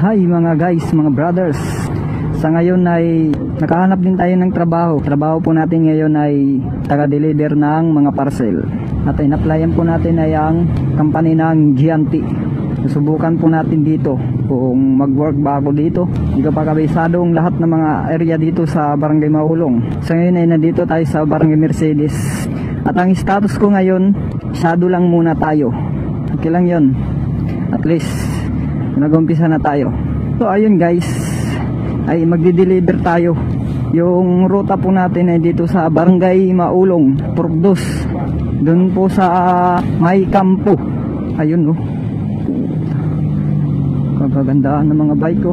Hi mga guys, mga brothers. Sa ngayon ay nakahanap din tayo ng trabaho. Trabaho po natin ngayon ay taga-deliver ng mga parcel. At in-applyan po natin ay ang company ng Gianti. Susubukan po natin dito kung mag-work ba ako dito. Hindi ko pa kabisado ang lahat ng mga area dito sa Barangay Maulong. Sa ngayon ay nandito tayo sa Barangay Mercedes. At ang status ko ngayon, shadow lang muna tayo. Okay lang yun. At least nag-umpisa na tayo. So ayun guys, ay magdi-deliver tayo. Yung ruta po natin ay dito sa Barangay Maulong, Purdos. Doon po sa may kampo. Ayun oh. Kagagandaan ng mga bike ko.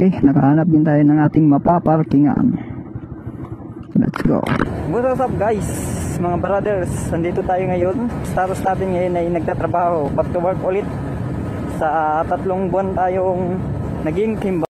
Okay, nakahanap din tayo ng ating mapaparkingan. Let's go. What's up guys, mga brothers? Nandito tayo ngayon. Status natin ngayon ay nagtatrabaho. Back to work ulit. Sa 3 buwan tayong naging kimba.